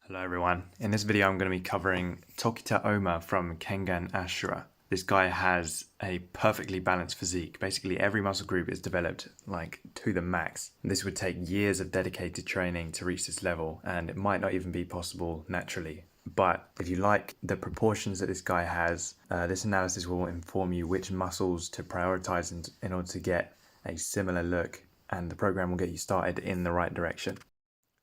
Hello everyone. In this video I'm going to be covering Tokita Ohma from Kengan Ashura. This guy has a perfectly balanced physique. Basically every muscle group is developed like to the max. This would take years of dedicated training to reach this level, and it might not even be possible naturally. But if you like the proportions that this guy has, this analysis will inform you which muscles to prioritize in order to get a similar look, and the program will get you started in the right direction.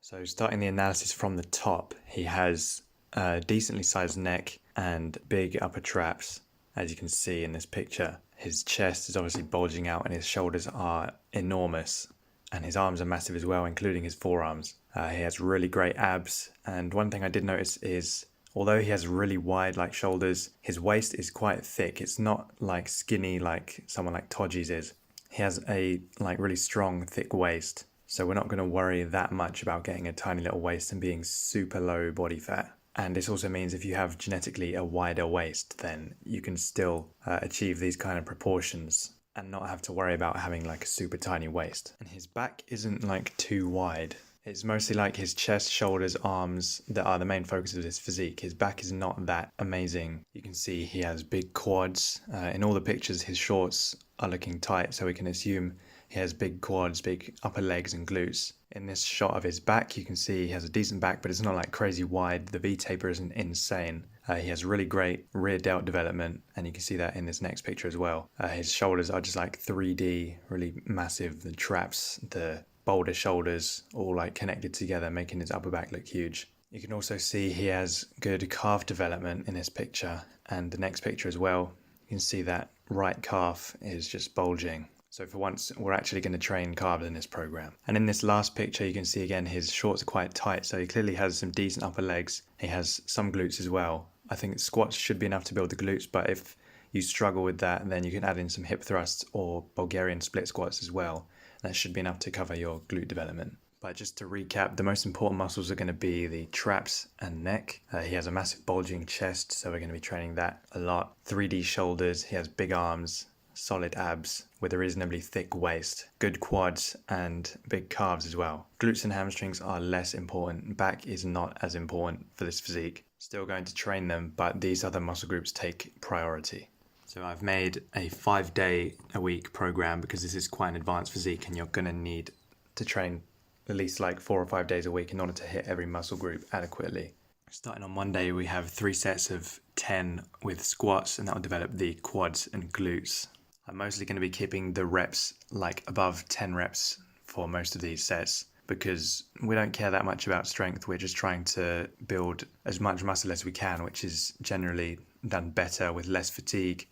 So starting the analysis from the top, he has a decently sized neck and big upper traps, as you can see in this picture. His chest is obviously bulging out and his shoulders are enormous, and his arms are massive as well, including his forearms. He has really great abs, and one thing I did notice is although he has really wide like shoulders, his waist is quite thick. It's not like skinny like someone like Toji's is. He has a really strong thick waist. So we're not going to worry that much about getting a tiny little waist and being super low body fat. And this also means if you have genetically a wider waist, then you can still achieve these kind of proportions and not have to worry about having like a super tiny waist. And his back isn't like too wide. It's mostly like his chest, shoulders, arms that are the main focus of his physique. His back is not that amazing. You can see he has big quads. In all the pictures, his shorts are looking tight, so we can assume he has big quads, big upper legs and glutes. In this shot of his back, you can see he has a decent back, but it's not like crazy wide. The V-taper isn't insane. He has really great rear delt development, and you can see that in this next picture as well. His shoulders are just like 3D, really massive. The traps, the boulder shoulders, all like connected together, making his upper back look huge. You can also see he has good calf development in this picture, and the next picture as well. You can see that right calf is just bulging. So for once, we're actually going to train calves in this program. And in this last picture, you can see again his shorts are quite tight, so he clearly has some decent upper legs. He has some glutes as well. I think squats should be enough to build the glutes, but if you struggle with that, then you can add in some hip thrusts or Bulgarian split squats as well. That should be enough to cover your glute development. But just to recap, the most important muscles are going to be the traps and neck. He has a massive bulging chest, so we're going to be training that a lot. 3D shoulders, he has big arms, solid abs with a reasonably thick waist, good quads and big calves as well. Glutes and hamstrings are less important. Back is not as important for this physique. Still going to train them, but these other muscle groups take priority. So I've made a 5-day-a-week program because this is quite an advanced physique and you're going to need to train at least like 4 or 5 days a week in order to hit every muscle group adequately. Starting on Monday, we have 3 sets of 10 with squats, and that will develop the quads and glutes. I'm mostly going to be keeping the reps like above 10 reps for most of these sets because we don't care that much about strength. We're just trying to build as much muscle as we can, which is generally done better with less fatigue,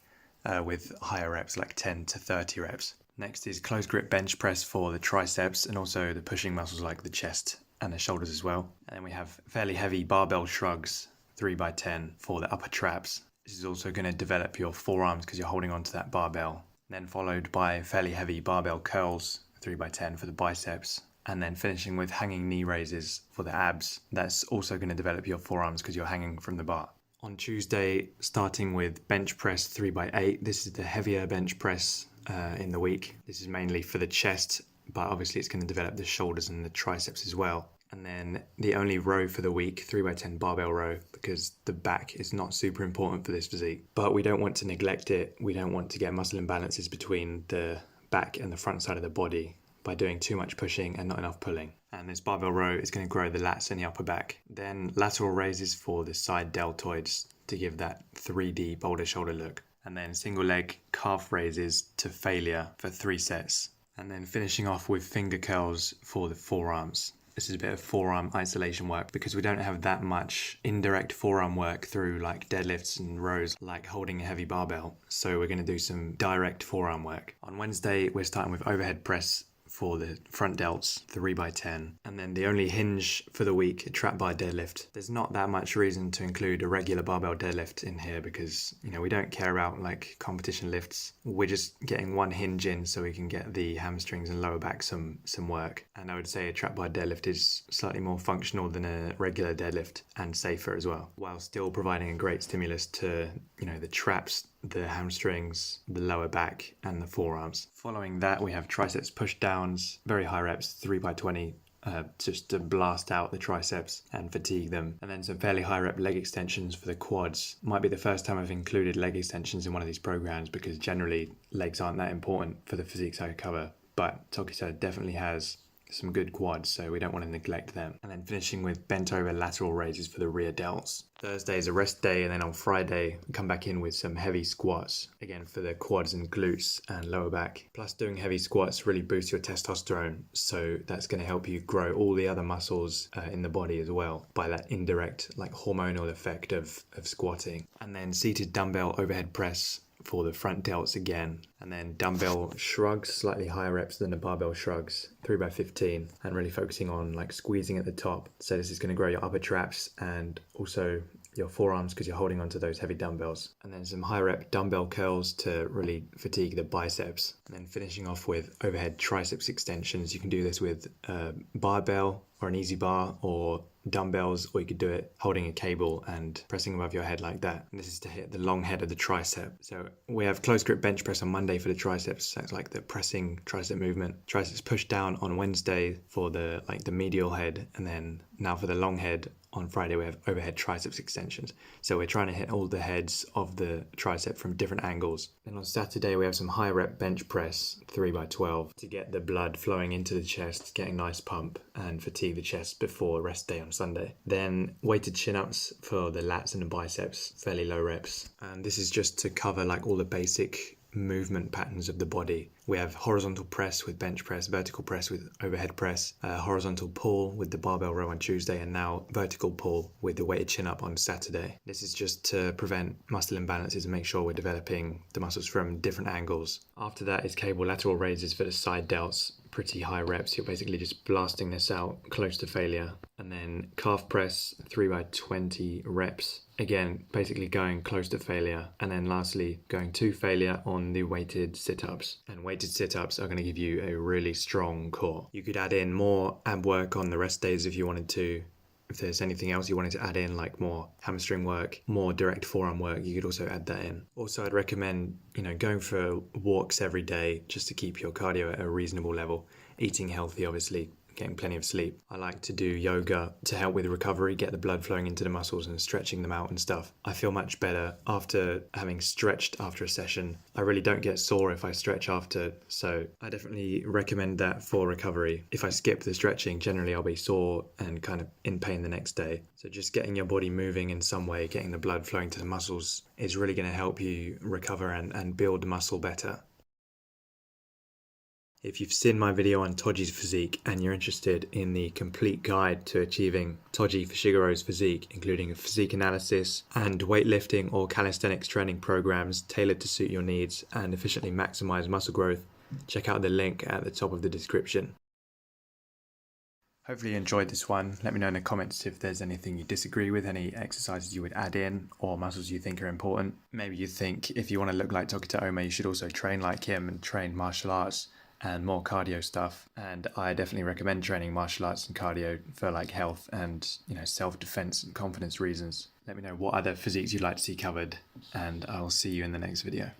with higher reps like 10 to 30 reps. Next is close grip bench press for the triceps and also the pushing muscles like the chest and the shoulders as well. And then we have fairly heavy barbell shrugs, 3x10 for the upper traps. This is also going to develop your forearms because you're holding onto that barbell. Then followed by fairly heavy barbell curls, 3x10 for the biceps. And then finishing with hanging knee raises for the abs. That's also going to develop your forearms because you're hanging from the bar. On Tuesday, starting with bench press 3x8. This is the heavier bench press in the week. This is mainly for the chest, but obviously it's going to develop the shoulders and the triceps as well. And then the only row for the week, 3x10 barbell row, because the back is not super important for this physique. But we don't want to neglect it. We don't want to get muscle imbalances between the back and the front side of the body by doing too much pushing and not enough pulling. And this barbell row is going to grow the lats and the upper back. Then lateral raises for the side deltoids to give that 3D boulder shoulder look. And then single leg calf raises to failure for 3 sets. And then finishing off with finger curls for the forearms. This is a bit of forearm isolation work because we don't have that much indirect forearm work through like deadlifts and rows like holding a heavy barbell. So we're going to do some direct forearm work. On Wednesday, we're starting with overhead press for the front delts, 3x10. And then the only hinge for the week, a trap bar deadlift. There's not that much reason to include a regular barbell deadlift in here because, we don't care about like competition lifts. We're just getting one hinge in so we can get the hamstrings and lower back some work. And I would say a trap bar deadlift is slightly more functional than a regular deadlift and safer as well, while still providing a great stimulus to, the traps, the hamstrings, the lower back and the forearms. Following that, we have triceps push downs, very high reps, 3x20 just to blast out the triceps and fatigue them. And then some fairly high rep leg extensions for the quads. Might be the first time I've included leg extensions in one of these programs, because generally legs aren't that important for the physiques I cover, but Tokita definitely has some good quads, so we don't want to neglect them. And then finishing with bent over lateral raises for the rear delts. Thursday is a rest day, and then on Friday we come back in with some heavy squats, again for the quads and glutes and lower back. Plus, doing heavy squats really boosts your testosterone, so that's going to help you grow all the other muscles in the body as well by that indirect hormonal effect of squatting. And then seated dumbbell overhead press for the front delts again, and then dumbbell shrugs, slightly higher reps than the barbell shrugs, 3x15, and really focusing on squeezing at the top. So this is going to grow your upper traps and also your forearms, because you're holding onto those heavy dumbbells. And then some high rep dumbbell curls to really fatigue the biceps. And then finishing off with overhead triceps extensions. You can do this with a barbell or an easy bar or dumbbells, or you could do it holding a cable and pressing above your head like that. And this is to hit the long head of the tricep. So we have close grip bench press on Monday for the triceps. That's like the pressing tricep movement. Triceps push down on Wednesday for the medial head, and then now for the long head on Friday we have overhead triceps extensions. So we're trying to hit all the heads of the tricep from different angles. Then on Saturday we have some high rep bench press, 3x12, to get the blood flowing into the chest, getting nice pump and fatigue the chest before rest day on Sunday. Then weighted chin-ups for the lats and the biceps, fairly low reps. And this is just to cover all the basic movement patterns of the body. We have horizontal press with bench press, vertical press with overhead press, horizontal pull with the barbell row on Tuesday, and now vertical pull with the weighted chin up on Saturday. This is just to prevent muscle imbalances and make sure we're developing the muscles from different angles. After that is cable lateral raises for the side delts, pretty high reps. You're basically just blasting this out close to failure. And then calf press, 3x20 reps. Again, basically going close to failure. And then lastly, going to failure on the weighted sit-ups. And weighted sit-ups are going to give you a really strong core. You could add in more ab work on the rest days if you wanted to. If there's anything else you wanted to add in, like more hamstring work, more direct forearm work, you could also add that in. Also, I'd recommend, going for walks every day just to keep your cardio at a reasonable level. Eating healthy, obviously, getting plenty of sleep. I like to do yoga to help with recovery, get the blood flowing into the muscles and stretching them out and stuff. I feel much better after having stretched after a session. I really don't get sore if I stretch after, so I definitely recommend that for recovery. If I skip the stretching, generally I'll be sore and kind of in pain the next day. So just getting your body moving in some way, getting the blood flowing to the muscles is really going to help you recover and build muscle better. If you've seen my video on Toji's physique and you're interested in the complete guide to achieving Toji Fushigaro's physique, including a physique analysis and weightlifting or calisthenics training programs tailored to suit your needs and efficiently maximize muscle growth, check out the link at the top of the description. Hopefully you enjoyed this one. Let me know in the comments if there's anything you disagree with, any exercises you would add in, or muscles you think are important. Maybe you think if you want to look like Tokita Ohma, you should also train like him and train martial arts and more cardio stuff. And I definitely recommend training martial arts and cardio for health and self-defense and confidence reasons. Let me know what other physiques you'd like to see covered, and I'll see you in the next video.